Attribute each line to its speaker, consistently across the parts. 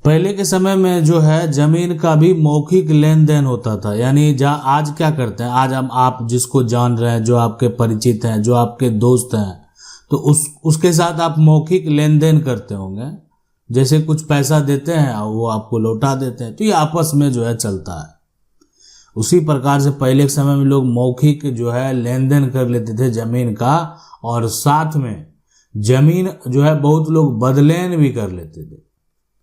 Speaker 1: पहले के समय में जो है जमीन का भी मौखिक लेन देन होता था। यानी आज क्या करते हैं, आज हम आप जिसको जान रहे हैं, जो आपके परिचित हैं, जो आपके दोस्त हैं, तो उसके साथ आप मौखिक लेन देन करते होंगे। जैसे कुछ पैसा देते हैं और वो आपको लौटा देते हैं, तो ये आपस में जो है चलता है। उसी प्रकार से पहले के समय में लोग मौखिक जो है लेन देन कर लेते थे जमीन का, और साथ में जमीन जो है बहुत लोग बदलेन भी कर लेते थे।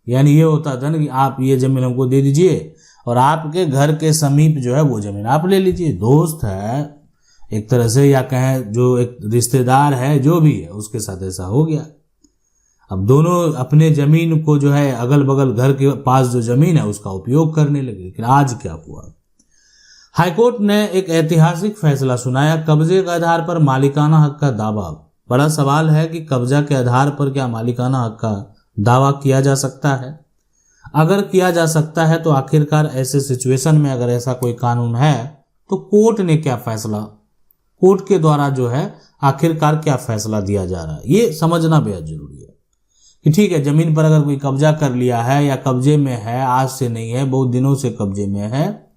Speaker 1: यानी ये होता था ना कि आप ये जमीन हमको दे दीजिए और आपके घर के समीप जो है वो जमीन आप ले लीजिए। दोस्त है एक तरह से, या कहें जो एक रिश्तेदार है, जो भी है, उसके साथ ऐसा हो गया। अब दोनों अपने जमीन को जो है अगल बगल घर के पास जो जमीन है उसका उपयोग करने लगे। लेकिन आज क्या हुआ, हाईकोर्ट ने एक ऐतिहासिक फैसला सुनाया, कब्जे के आधार पर मालिकाना हक का दावा। बड़ा सवाल है कि कब्जा के आधार पर क्या मालिकाना हक का दावा किया जा सकता है। अगर किया जा सकता है तो आखिरकार ऐसे सिचुएशन में अगर ऐसा कोई कानून है तो कोर्ट ने क्या फैसला, कोर्ट के द्वारा जो है आखिरकार क्या फैसला दिया जा रहा है, ये समझना बेहद जरूरी है। कि ठीक है, जमीन पर अगर कोई कब्जा कर लिया है या कब्जे में है, आज से नहीं है, बहुत दिनों से कब्जे में है,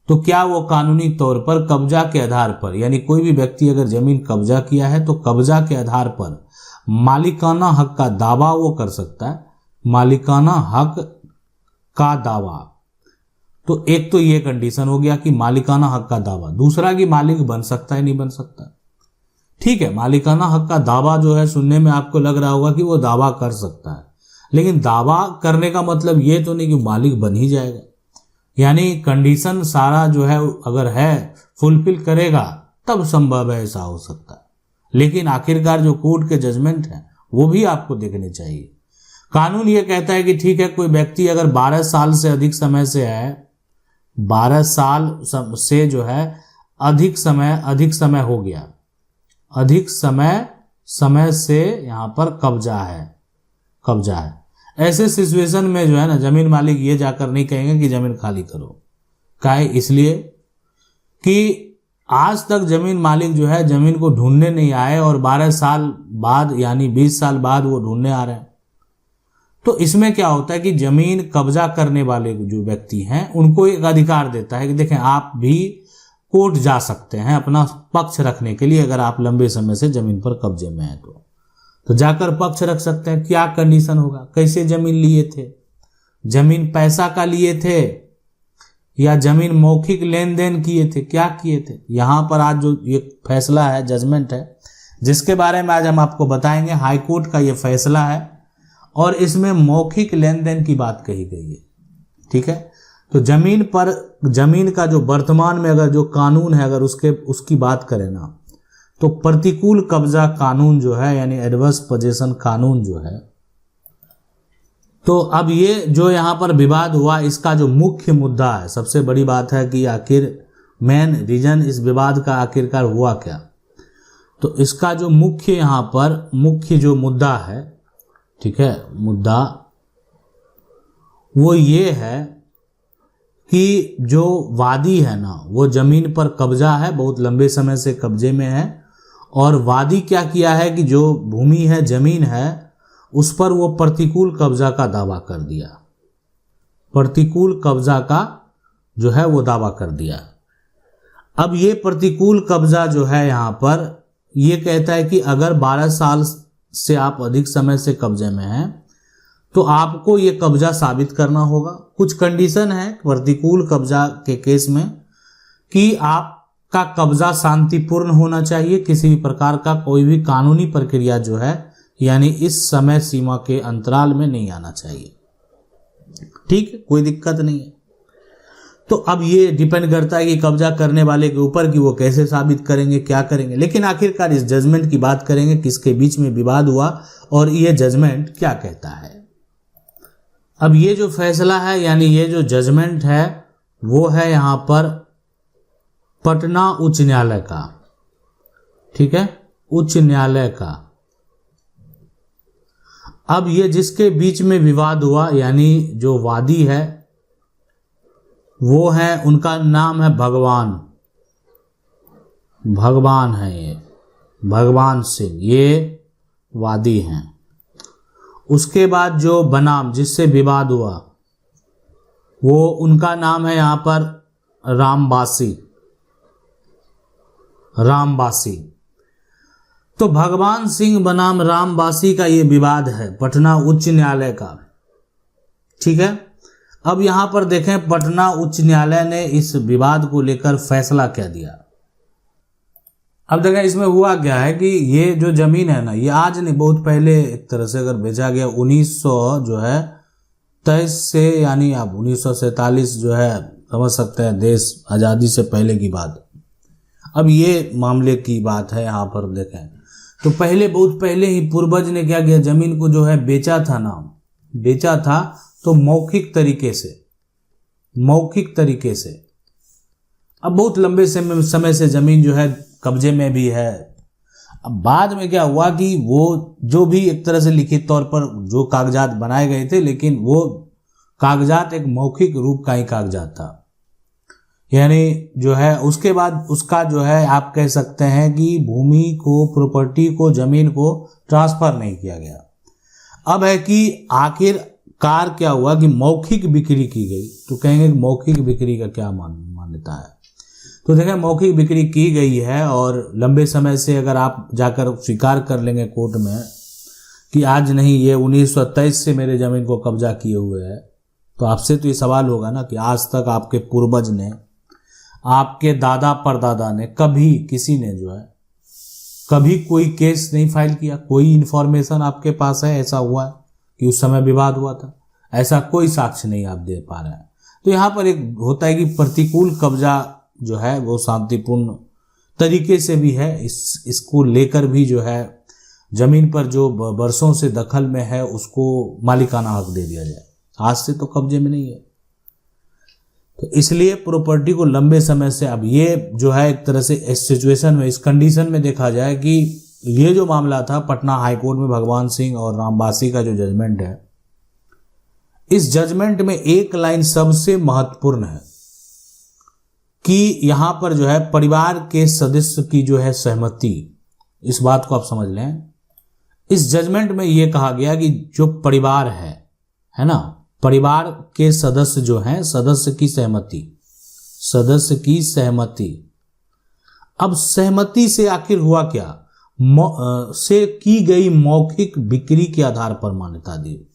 Speaker 1: तो क्या वो कानूनी तौर पर कब्जा के आधार पर, यानी कोई भी व्यक्ति अगर जमीन कब्जा किया है तो कब्जा के आधार पर मालिकाना हक का दावा वो कर सकता है। मालिकाना हक का दावा, तो एक तो ये कंडीशन हो गया कि मालिकाना हक का दावा। दूसरा कि मालिक बन सकता है नहीं बन सकता। ठीक है, मालिकाना हक का दावा जो है सुनने में आपको लग रहा होगा कि वो दावा कर सकता है, लेकिन दावा करने का मतलब ये तो नहीं कि मालिक बन ही जाएगा। यानी कंडीशन सारा जो है अगर है फुलफिल करेगा तब संभव है ऐसा हो सकता है। लेकिन आखिरकार जो कोर्ट के जजमेंट है वो भी आपको देखने चाहिए। कानून ये कहता है कि ठीक है, कोई व्यक्ति अगर 12 साल से अधिक समय से है, 12 साल से जो है अधिक समय हो गया, अधिक समय से यहाँ पर कब्जा है। ऐसे सिचुएशन में जो है ना, जमीन मालिक ये जाकर नहीं कहेंगे कि जमीन खाली करो। काहे, इसलिए कि आज तक जमीन मालिक जो है जमीन को ढूंढने नहीं आए और 12 साल बाद यानी 20 साल बाद वो ढूंढने आ रहे हैं। तो इसमें क्या होता है कि जमीन कब्जा करने वाले जो व्यक्ति हैं उनको एक अधिकार देता है कि देखें, आप भी कोर्ट जा सकते हैं अपना पक्ष रखने के लिए। अगर आप लंबे समय से जमीन पर कब्जे में हैं तो जाकर पक्ष रख सकते हैं। क्या कंडीशन होगा, कैसे जमीन लिए थे, जमीन पैसा का लिए थे या जमीन मौखिक लेन देन किए थे, क्या किए थे। यहां पर आज जो ये फैसला है, जजमेंट है, जिसके बारे में आज हम आपको बताएंगे, हाई कोर्ट का ये फैसला है और इसमें मौखिक लेन देन की बात कही गई है। ठीक है, तो जमीन का जो वर्तमान में अगर जो कानून है, अगर उसकी बात करें ना, तो प्रतिकूल कब्जा कानून जो है, यानी एडवर्स पोजेशन कानून जो है, तो अब ये जो यहाँ पर विवाद हुआ, इसका जो मुख्य मुद्दा है, सबसे बड़ी बात है कि आखिर मेन रीजन इस विवाद का आखिरकार हुआ क्या। तो इसका जो मुख्य यहाँ पर मुख्य जो मुद्दा है, ठीक है, मुद्दा वो ये है कि जो वादी है ना, वो जमीन पर कब्जा है, बहुत लंबे समय से कब्जे में है, और वादी क्या किया है कि जो भूमि है, जमीन है, उस पर वो प्रतिकूल कब्जा का दावा कर दिया। प्रतिकूल कब्जा का जो है वो दावा कर दिया। अब ये प्रतिकूल कब्जा जो है यहाँ पर ये कहता है कि अगर 12 साल से आप अधिक समय से कब्जे में हैं तो आपको ये कब्जा साबित करना होगा। कुछ कंडीशन है प्रतिकूल कब्जा के केस में कि आपका कब्जा शांतिपूर्ण होना चाहिए, किसी भी प्रकार का कोई भी कानूनी प्रक्रिया जो है यानी इस समय सीमा के अंतराल में नहीं आना चाहिए। ठीक है, कोई दिक्कत नहीं है। तो अब ये डिपेंड करता है कि कब्जा करने वाले के ऊपर कि वो कैसे साबित करेंगे, क्या करेंगे। लेकिन आखिरकार इस जजमेंट की बात करेंगे, किसके बीच में विवाद हुआ और ये जजमेंट क्या कहता है। अब ये जो फैसला है यानी ये जो जजमेंट है वो है यहाँ पर पटना उच्च न्यायालय का। ठीक है, उच्च न्यायालय का। अब ये जिसके बीच में विवाद हुआ यानी जो वादी है वो है, उनका नाम है भगवान है, ये भगवान सिंह, ये वादी हैं। उसके बाद जो बनाम जिससे विवाद हुआ वो उनका नाम है यहाँ पर रामबासी। रामबासी। तो भगवान सिंह बनाम रामबासी का ये विवाद है पटना उच्च न्यायालय का। ठीक है, अब यहां पर देखें पटना उच्च न्यायालय ने इस विवाद को लेकर फैसला क्या दिया। अब देखें इसमें हुआ क्या है कि ये जो जमीन है ना, ये आज नहीं बहुत पहले एक तरह से अगर बेचा गया 1900 जो है 23 से, यानी अब 1947 जो है समझ सकते हैं, देश आज़ादी से पहले की बात। अब ये मामले की बात है यहाँ पर देखें तो पहले बहुत पहले ही पूर्वज ने क्या किया, जमीन को जो है बेचा था ना, बेचा था तो मौखिक तरीके से। अब बहुत लंबे समय से जमीन जो है कब्जे में भी है। अब बाद में क्या हुआ कि वो जो भी एक तरह से लिखित तौर पर जो कागजात बनाए गए थे, लेकिन वो कागजात एक मौखिक रूप का ही कागजात था, यानी जो है उसके बाद उसका जो है आप कह सकते हैं कि भूमि को, प्रॉपर्टी को, जमीन को ट्रांसफर नहीं किया गया। अब है कि आखिरकार क्या हुआ कि मौखिक बिक्री की गई। तो कहेंगे कि मौखिक बिक्री का क्या मान्यता है। तो देखें मौखिक बिक्री की गई है और लंबे समय से अगर आप जाकर स्वीकार कर लेंगे कोर्ट में कि आज नहीं ये 1923 से मेरे जमीन को कब्जा किए हुए है, तो आपसे तो ये सवाल होगा ना कि आज तक आपके पूर्वज ने, आपके दादा परदादा ने, कभी किसी ने जो है कभी कोई केस नहीं फाइल किया, कोई इन्फॉर्मेशन आपके पास है ऐसा हुआ है कि उस समय विवाद हुआ था, ऐसा कोई साक्ष्य नहीं आप दे पा रहे हैं। तो यहाँ पर एक होता है कि प्रतिकूल कब्जा जो है वो शांतिपूर्ण तरीके से भी है, इसको लेकर भी जो है जमीन पर जो बरसों से दखल में है उसको मालिकाना हक दे दिया जाए, आज से तो कब्जे में नहीं है। तो इसलिए प्रॉपर्टी को लंबे समय से, अब ये जो है एक तरह से इस सिचुएशन में, इस कंडीशन में देखा जाए कि ये जो मामला था पटना हाईकोर्ट में भगवान सिंह और रामबासी का जो जजमेंट है, इस जजमेंट में एक लाइन सबसे महत्वपूर्ण है कि यहां पर जो है परिवार के सदस्य की जो है सहमति, इस बात को आप समझ लें। इस जजमेंट में यह कहा गया कि जो परिवार है ना, परिवार के सदस्य जो हैं, सदस्य की सहमति। अब सहमति से आखिर हुआ क्या, से की गई मौखिक बिक्री के आधार पर मान्यता दी।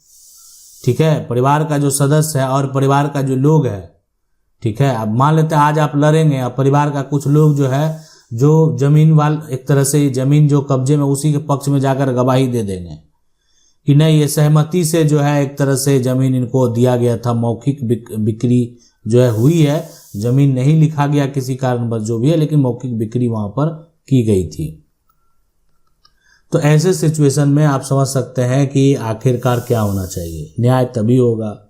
Speaker 1: ठीक है, परिवार का जो सदस्य है और परिवार का जो लोग है, ठीक है, अब मान लेते हैं आज आप लड़ेंगे, अब परिवार का कुछ लोग जो है, जो जमीन वाले एक तरह से जमीन जो कब्जे में, उसी के पक्ष में जाकर गवाही दे देंगे कि नहीं ये सहमति से जो है एक तरह से जमीन इनको दिया गया था, मौखिक बिक्री जो है हुई है, जमीन नहीं लिखा गया किसी कारणवश जो भी है, लेकिन मौखिक बिक्री वहां पर की गई थी। तो ऐसे सिचुएशन में आप समझ सकते हैं कि आखिरकार क्या होना चाहिए। न्याय तभी होगा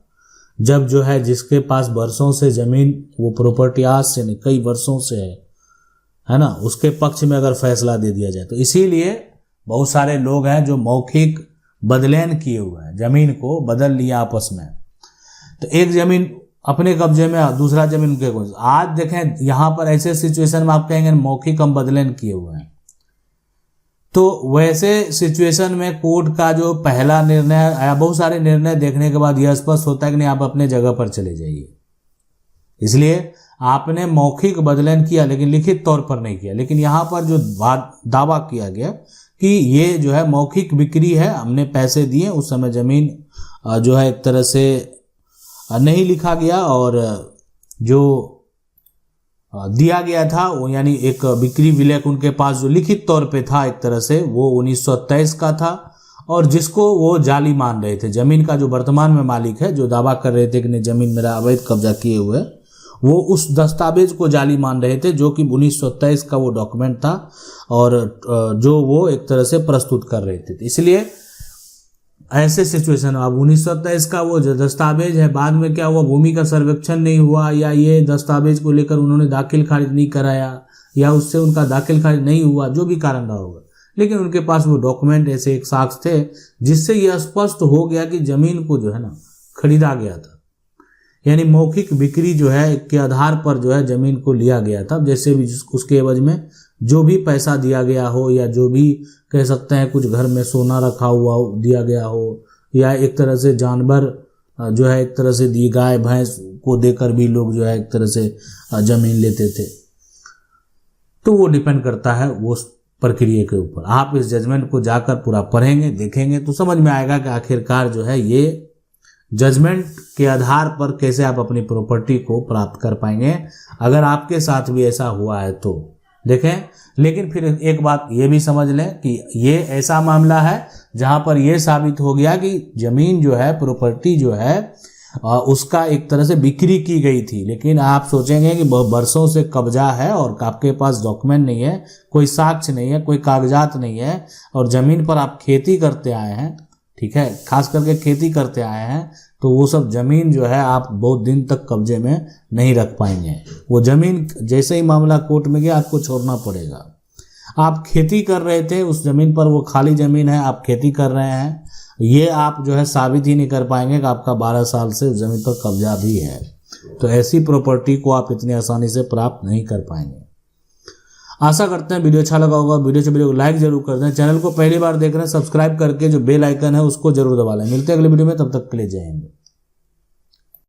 Speaker 1: जब जो है जिसके पास वर्षों से जमीन, वो प्रॉपर्टी आज से नहीं कई वर्षों से है ना, उसके पक्ष में अगर फैसला दे दिया जाए। तो इसीलिए बहुत सारे लोग हैं जो मौखिक बदलैन किए हुए हैं, जमीन को बदल लिया आपस में। तो एक जमीन अपने कब्जे में, दूसरा जमीन उनके कब्जे। आज देखें यहाँ पर ऐसे सिचुएशन में आप कहेंगे मौखिक हम बदलैन किए हुए हैं। तो वैसे सिचुएशन में कोर्ट का जो पहला निर्णय आया, बहुत सारे निर्णय देखने के बाद यह स्पष्ट होता है कि नहीं आप अपने जगह पर चले जाइए। इसलिए आपने मौखिक बदलाव किया लेकिन लिखित तौर पर नहीं किया। लेकिन यहाँ पर जो दावा किया गया कि ये जो है मौखिक बिक्री है, हमने पैसे दिए, उस समय जमीन जो है एक तरह से नहीं लिखा गया और जो दिया गया था वो यानी एक बिक्री विलेख उनके पास जो लिखित तौर पे था एक तरह से वो 1923 का था और जिसको वो जाली मान रहे थे। जमीन का जो वर्तमान में मालिक है, जो दावा कर रहे थे कि नहीं जमीन मेरा अवैध कब्जा किए हुए, वो उस दस्तावेज को जाली मान रहे थे जो कि 1923 का वो डॉक्यूमेंट था और जो वो एक तरह से प्रस्तुत कर रहे थे। इसलिए ऐसे सिचुएशन, अब 1923 का वो जो दस्तावेज है, बाद में क्या हुआ, भूमि का सर्वेक्षण नहीं हुआ या ये दस्तावेज को लेकर उन्होंने दाखिल खारिज नहीं कराया या उससे उनका दाखिल खारिज नहीं हुआ, जो भी कारण रहा होगा, लेकिन उनके पास वो डॉक्यूमेंट ऐसे एक साक्ष्य थे जिससे यह स्पष्ट हो गया कि जमीन को जो है ना खरीदा गया था। यानी मौखिक बिक्री जो है के आधार पर जो है जमीन को लिया गया था। जैसे भी उसके एवज में जो भी पैसा दिया गया हो या जो भी कह सकते हैं कुछ घर में सोना रखा हुआ हो दिया गया हो या एक तरह से जानवर जो है एक तरह से दी गाय भैंस को देकर भी लोग जो है एक तरह से जमीन लेते थे। तो वो डिपेंड करता है वो प्रक्रिया के ऊपर। आप इस जजमेंट को जाकर पूरा पढ़ेंगे देखेंगे तो समझ में आएगा कि आखिरकार जो है ये जजमेंट के आधार पर कैसे आप अपनी प्रॉपर्टी को प्राप्त कर पाएंगे, अगर आपके साथ भी ऐसा हुआ है तो देखें। लेकिन फिर एक बात ये भी समझ लें कि ये ऐसा मामला है जहां पर यह साबित हो गया कि जमीन जो है प्रॉपर्टी जो है उसका एक तरह से बिक्री की गई थी, लेकिन आप सोचेंगे कि बरसों से कब्जा है और आपके पास डॉक्यूमेंट नहीं है, कोई साक्ष्य नहीं है, कोई कागजात नहीं है, और ज़मीन पर आप खेती करते आए हैं, ठीक है, खास करके खेती करते आए हैं, तो वो सब ज़मीन जो है आप बहुत दिन तक कब्जे में नहीं रख पाएंगे। वो ज़मीन जैसे ही मामला कोर्ट में गया आपको छोड़ना पड़ेगा। आप खेती कर रहे थे उस ज़मीन पर, वो खाली ज़मीन है, आप खेती कर रहे हैं, ये आप जो है साबित ही नहीं कर पाएंगे कि आपका 12 साल से ज़मीन पर कब्जा भी है। तो ऐसी प्रॉपर्टी को आप इतनी आसानी से प्राप्त नहीं कर पाएंगे। आशा करते हैं वीडियो अच्छा लगा होगा। वीडियो को लाइक जरूर कर दें। चैनल को पहली बार देख रहे हैं सब्सक्राइब करके जो बेल आइकन है उसको जरूर दबा लें। मिलते हैं अगले वीडियो में, तब तक के लिए जय हिंद।